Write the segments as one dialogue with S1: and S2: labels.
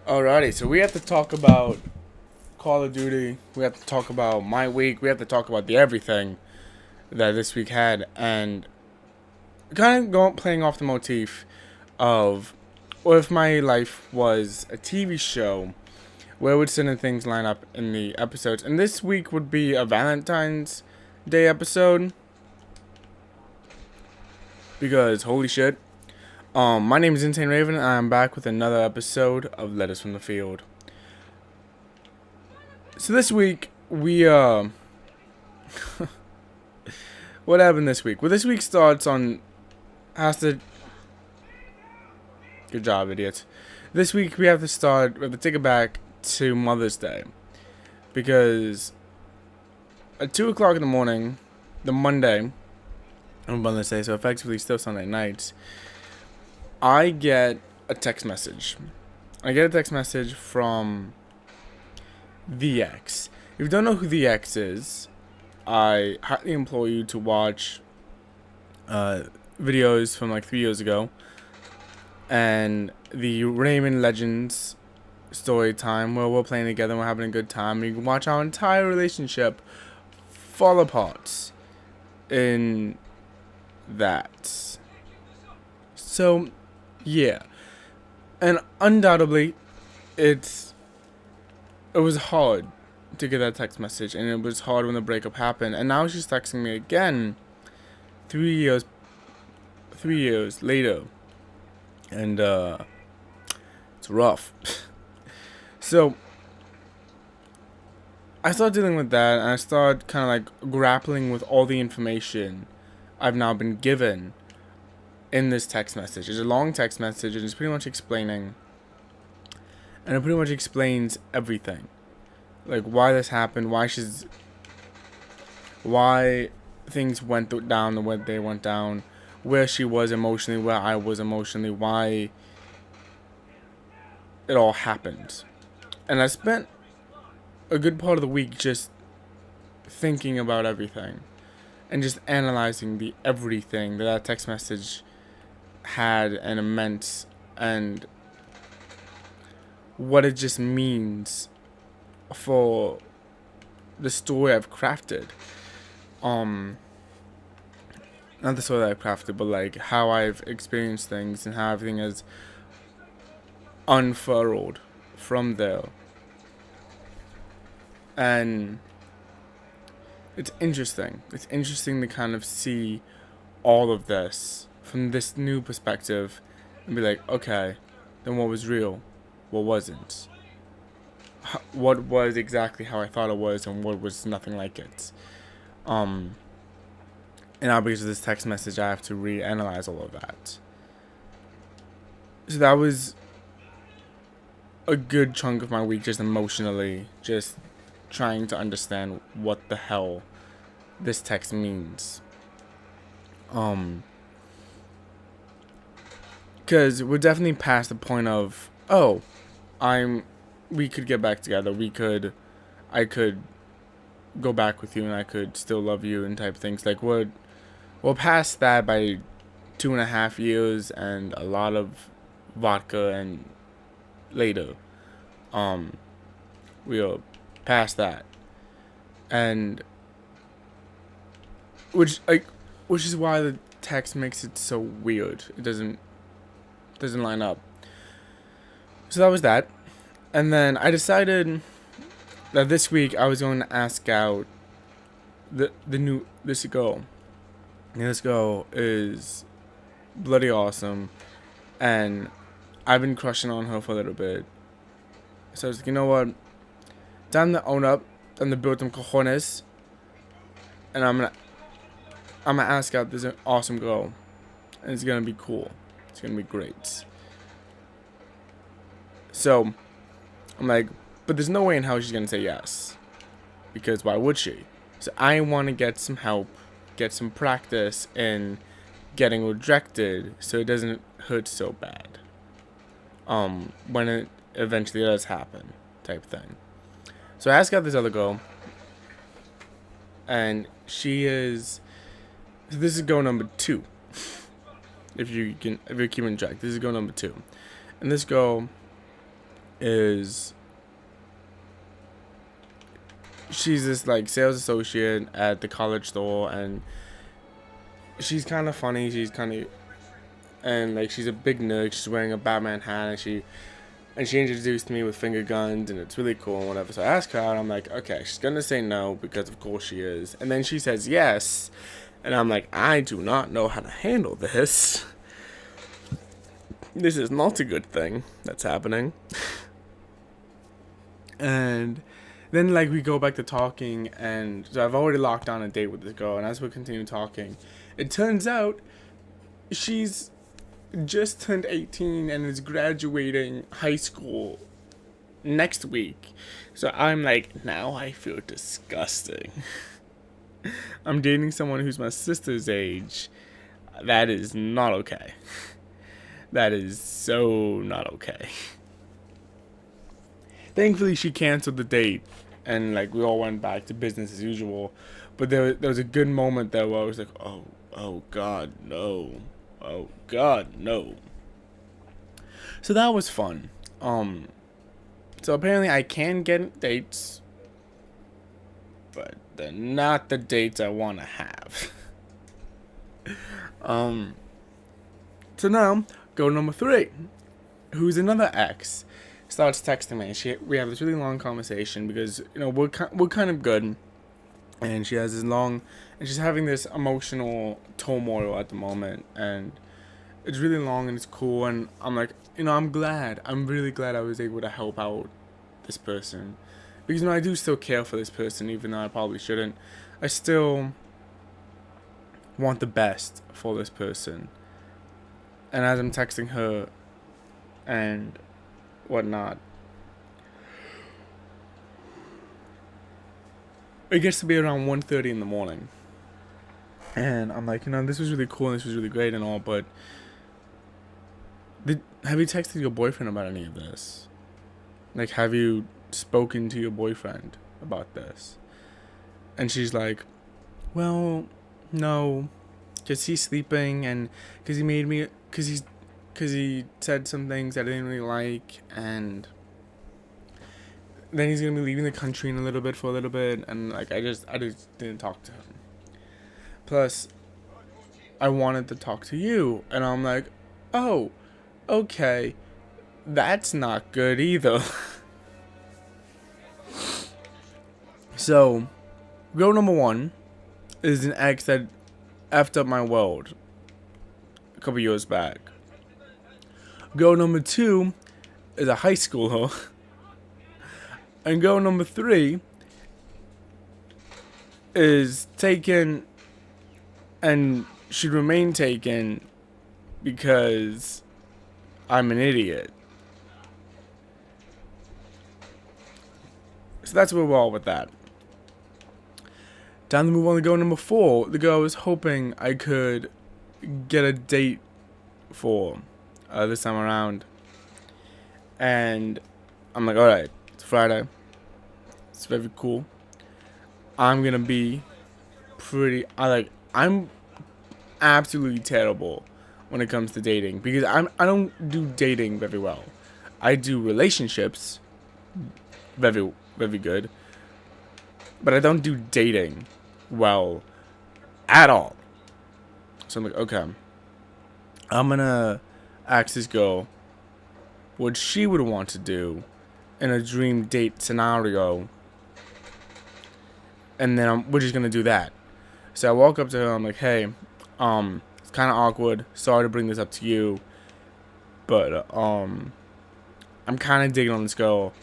S1: Alrighty, so we have to talk about Call of Duty. We have to talk about my week. We have to talk about the everything that this week had, and kind of playing off the motif of what if my life was a TV show. Where would certain things line up in the episodes? And this week would be a Valentine's Day episode because holy shit. My name is Insane Raven, and I'm back with another episode of Letters from the Field. So this week we what happened this week? Well, this week starts on has to. Good job, idiots. This week we have to take it back to Mother's Day because at 2 o'clock in the morning, the Monday on Mother's Day, so effectively still Sunday nights, I get a text message. I get a text message from the X. If you don't know who the X is, I highly implore you to watch videos from like 3 years ago and the Raymond Legends story time where we're playing together and we're having a good time. You can watch our entire relationship fall apart in that. So, yeah. And undoubtedly, it was hard to get that text message, and it was hard when the breakup happened. And now she's texting me again, 3 years later, and it's rough. So I started dealing with that, and I started kind of like grappling with all the information I've now been given in this text message. It's a long text message, and it's pretty much explaining, and it pretty much explains everything. Like why this happened, why things went down the way they went down, where she was emotionally, where I was emotionally, why it all happened. And I spent a good part of the week just thinking about everything and just analyzing the everything that text message had and meant and what it just means for the story I've crafted. Not the story that I've crafted, but like how I've experienced things and how everything has unfurled from there. And it's interesting. It's interesting to kind of see all of this from this new perspective and be like, okay, then what was real? What wasn't? What was exactly how I thought it was, and what was nothing like it? And now because of this text message, I have to reanalyze all of that. So that was a good chunk of my week, just emotionally, just trying to understand what the hell this text means. Because we're definitely past the point of, oh, we could get back together. I could go back with you, and I could still love you, and type things. Like we're past that by 2.5 years and a lot of vodka and later. We are past that, and which is why the text makes it so weird. It doesn't line up. So that was that. And then I decided that this week I was going to ask out this girl. And this girl is bloody awesome, and I've been crushing on her for a little bit. So I was like, you know what? Time to own up, time to build some cojones, and I'm gonna ask out this awesome girl, and it's gonna be cool. It's gonna be great. So I'm like, but there's no way in hell she's gonna say yes, because why would she? So I want to get some help, get some practice in getting rejected, so it doesn't hurt so bad. When it eventually does happen, type thing. So I asked out this other girl, and she is. So this is girl number 2. If you're keeping track, this is girl number 2, and this girl is she's this like sales associate at the college store, and she's kind of funny. She's kind of and like she's a big nerd. She's wearing a Batman hat, and she introduced me with finger guns, and it's really cool and whatever. So I asked her out. I'm like, okay, she's gonna say no because of course she is, and then she says yes, and I'm like, I do not know how to handle this. This is not a good thing that's happening. And then like we go back to talking, and so I've already locked down a date with this girl, and as we continue talking, it turns out she's just turned 18 and is graduating high school next week. So I'm like, now I feel disgusting. I'm dating someone who's my sister's age. That is not okay. That is so not okay. Thankfully, she canceled the date, and like we all went back to business as usual. But there was a good moment there where I was like, oh God, no. Oh God, no. So that was fun. So apparently I can get dates, but they're not the dates I want to have. So now, go number 3, who's another ex, starts texting me. We have this really long conversation because we're kind of good, and she has this long, and she's having this emotional turmoil at the moment, and it's really long and it's cool, and I'm like, I'm really glad I was able to help out this person, because I do still care for this person, even though I probably shouldn't. I still want the best for this person, and as I'm texting her and whatnot, it gets to be around 1:30 in the morning, and I'm like, this was really cool and this was really great and all, but have you texted your boyfriend about any of this? Like, have you spoken to your boyfriend about this? And she's like, well, no, because he's sleeping, and because he said some things that I didn't really like, and then he's gonna be leaving the country in for a little bit, and like I just didn't talk to him. Plus, I wanted to talk to you, and I'm like, oh, okay, that's not good either. So, girl number 1 is an ex that effed up my world a couple years back. Girl number 2 is a high schooler. And girl number 3 is taken and should remain taken because I'm an idiot. So that's where we're all with that. Time to move on to girl number 4. The girl I was hoping I could get a date for this time around. And I'm like, alright, it's Friday. It's very cool. I'm gonna be I'm absolutely terrible when it comes to dating, because I don't do dating very well. I do relationships very, very good, but I don't do dating well at all. So I'm like, okay, I'm gonna ask this girl what she would want to do in a dream date scenario, and then we're just gonna do that. So I walk up to her, I'm like, hey, it's kind of awkward, sorry to bring this up to you, but I'm kind of digging on this girl,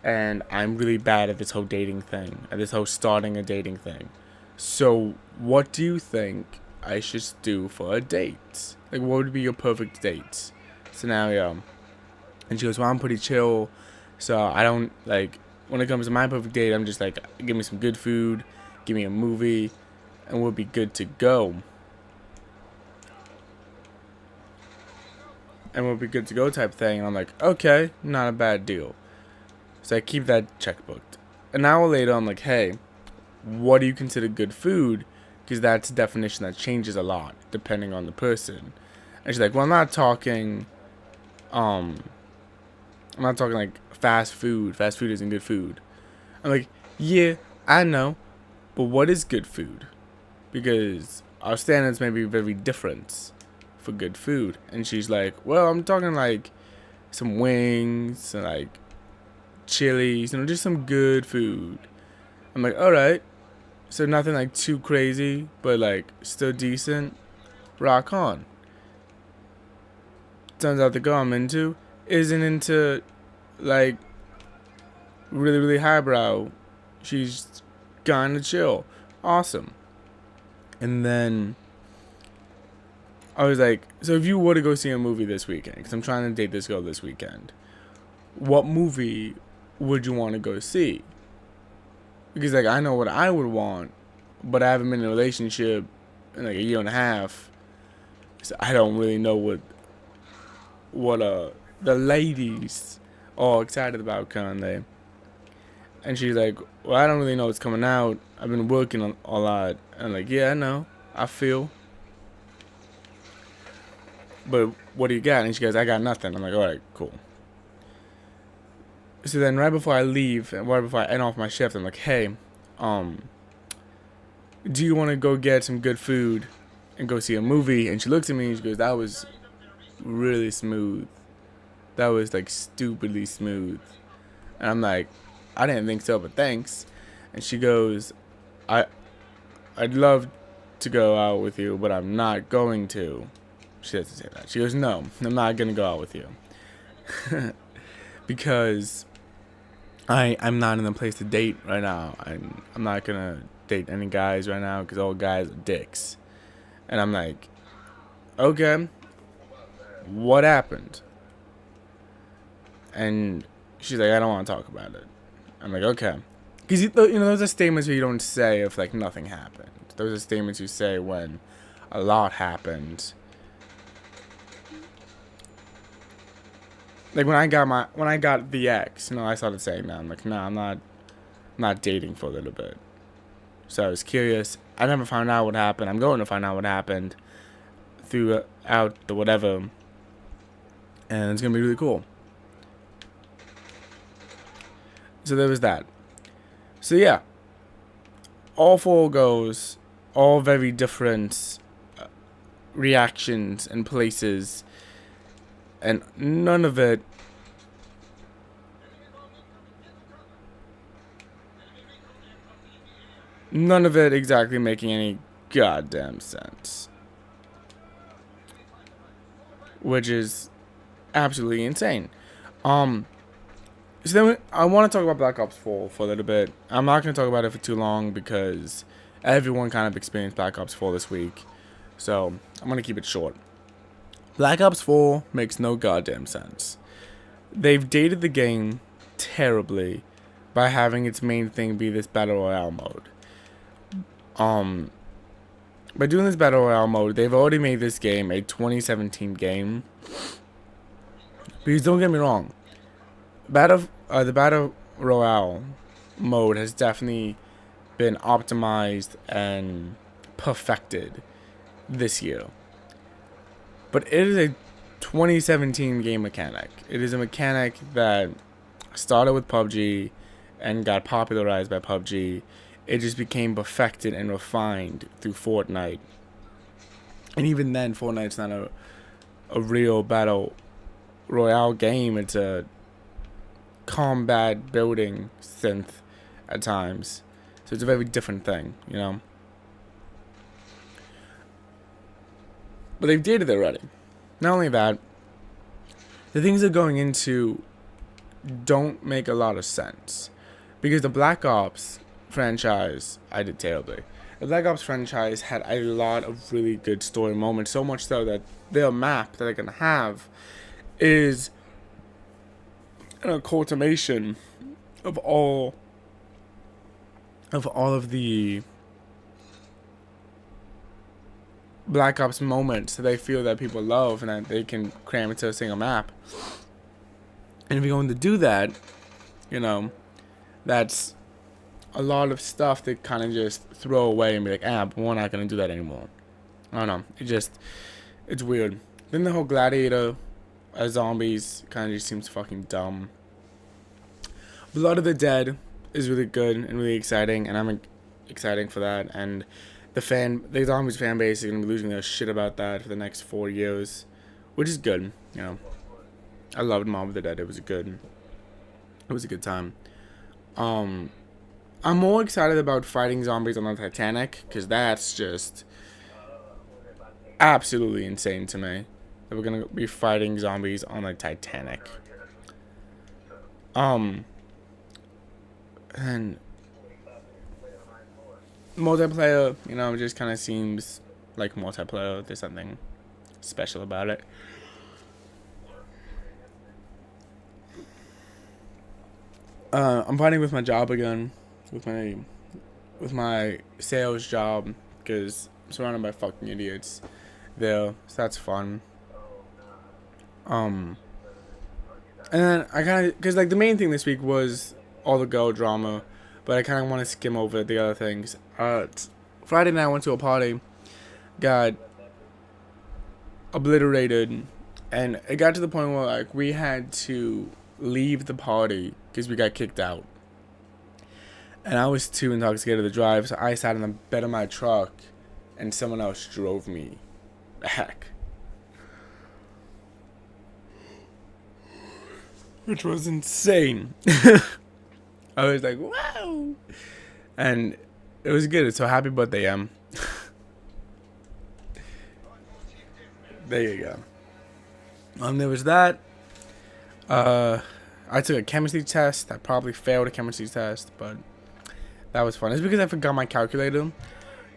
S1: and I'm really bad at this whole dating thing, at this whole starting a dating thing. So what do you think I should do for a date? Like, what would be your perfect date scenario? And she goes, well, I'm pretty chill, so I don't, like, when it comes to my perfect date, I'm just like, give me some good food, give me a movie, and we'll be good to go. And we'll be good to go type thing. And I'm like, okay, not a bad deal. So I keep that checkbooked. An hour later, I'm like, hey, what do you consider good food? Because that's a definition that changes a lot depending on the person. And she's like, well, I'm not talking I'm not talking like fast food. Fast food isn't good food. I'm like, yeah, I know, but what is good food? Because our standards may be very different for good food. And she's like, well, I'm talking like some wings and like chilies, just some good food. I'm like, all right. So nothing like too crazy, but like still decent. Rock on. Turns out the girl I'm into isn't into like really, really highbrow. She's kinda chill. Awesome. And then I was like, so if you were to go see a movie this weekend, because I'm trying to date this girl this weekend, what movie would you want to go see? Because like I know what I would want, but I haven't been in a relationship in like a year and a half, so I don't really know what the ladies are excited about currently. And she's like, well, I don't really know what's coming out. I've been working on a lot. And I'm like, yeah, I know. I feel. But what do you got? And she goes, I got nothing. I'm like, all right, cool. So then right before I leave, right before I end off my shift, I'm like, hey, do you want to go get some good food and go see a movie? And she looks at me and she goes, that was really smooth. That was like stupidly smooth. And I'm like, I didn't think so, but thanks. And she goes, I'd love to go out with you, but I'm not going to. She doesn't say that. She goes, no, I'm not going to go out with you. Because I'm not in a place to date right now. I'm not going to date any guys right now because all guys are dicks. And I'm like, okay, what happened? And she's like, I don't want to talk about it. I'm like, okay. Because, those are statements where you don't say if, like, nothing happened. Those are statements you say when a lot happened. Like, when I got the ex, I started saying that. I'm like, nah, I'm not dating for a little bit. So I was curious. I never found out what happened. I'm going to find out what happened throughout the whatever. And it's going to be really cool. So there was that. So yeah, all four goes, all very different reactions and places, and none of it exactly making any goddamn sense, which is absolutely insane. So then I want to talk about Black Ops 4 for a little bit. I'm not going to talk about it for too long because everyone kind of experienced Black Ops 4 this week. So I'm going to keep it short. Black Ops 4 makes no goddamn sense. They've dated the game terribly by having its main thing be this Battle Royale mode. By doing this Battle Royale mode, they've already made this game a 2017 game. Because don't get me wrong. The Battle Royale mode has definitely been optimized and perfected this year. But it is a 2017 game mechanic. It is a mechanic that started with PUBG and got popularized by PUBG. It just became perfected and refined through Fortnite. And even then, Fortnite's not a real Battle Royale game. It's a combat building synth at times. So it's a very different thing, But they've dated it already. Not only that, the things they're going into don't make a lot of sense. Because the Black Ops franchise, I did terribly. The Black Ops franchise had a lot of really good story moments. So much so that their map that they're going to have is a culmination of all of the Black Ops moments that they feel that people love and that they can cram into a single map. And if you're going to do that, that's a lot of stuff that kind of just throw away and be like, but we're not going to do that anymore. I don't know. It's weird. Then the whole Gladiator as zombies kind of just seems fucking dumb. Blood of the Dead is really good and really exciting, and I'm excited for that. And the zombies fan base is gonna be losing their shit about that for the next 4 years, which is good. You know, I loved Mob of the Dead. It was a good time. I'm more excited about fighting zombies on the Titanic, because that's just absolutely insane to me that we're gonna be fighting zombies on the Titanic. And multiplayer, you know, just kind of seems like multiplayer. There's something special about it. I'm fighting with my job again, with my sales job, because I'm surrounded by fucking idiots there, so that's fun. And then I kind of, because like the main thing this week was all the girl drama, but I kind of want to skim over the other things. Friday night I went to a party, got obliterated, and it got to the point where like we had to leave the party because we got kicked out. And I was too intoxicated to drive, so I sat in the bed of my truck, and someone else drove me back. Which was insane. I was like, wow. And it was good. So happy birthday, Em. There you go. There was that. I took a chemistry test. I probably failed a chemistry test, but that was fun. It's because I forgot my calculator.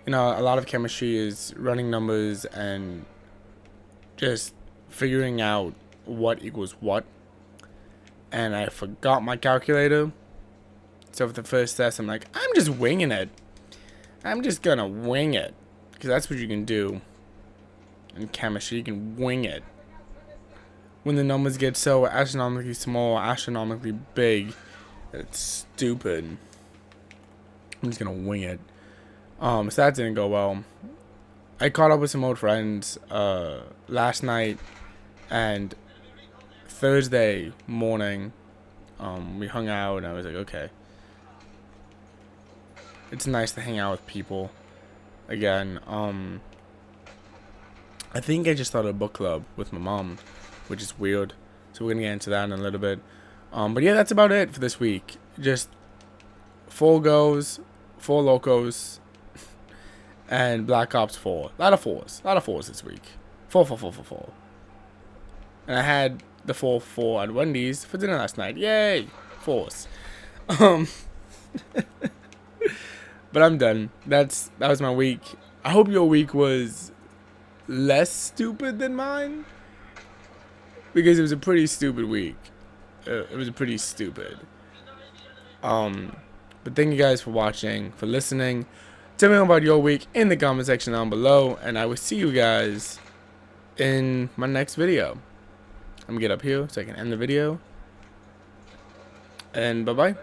S1: You know, a lot of chemistry is running numbers and just figuring out what equals what. And I forgot my calculator. So for the first test, I'm like, I'm just winging it. I'm just gonna wing it. Because that's what you can do in chemistry. You can wing it. When the numbers get so astronomically small, astronomically big, it's stupid. I'm just gonna wing it. So that didn't go well. I caught up with some old friends last night, and Thursday morning, we hung out, and I was like, okay, it's nice to hang out with people again. I think I just started a book club with my mom, which is weird. So we're gonna get into that in a little bit. But yeah, that's about it for this week. Just 4 goes, 4 Lokos, and Black Ops 4. A lot of fours this week. 4. And I had the 4 at Wendy's for dinner last night. Yay! 4s. But I'm done. That was my week. I hope your week was less stupid than mine, because it was a pretty stupid week. It was pretty stupid. But thank you guys for watching, for listening. Tell me about your week in the comment section down below, and I will see you guys in my next video. I'm gonna get up here so I can end the video. And bye-bye.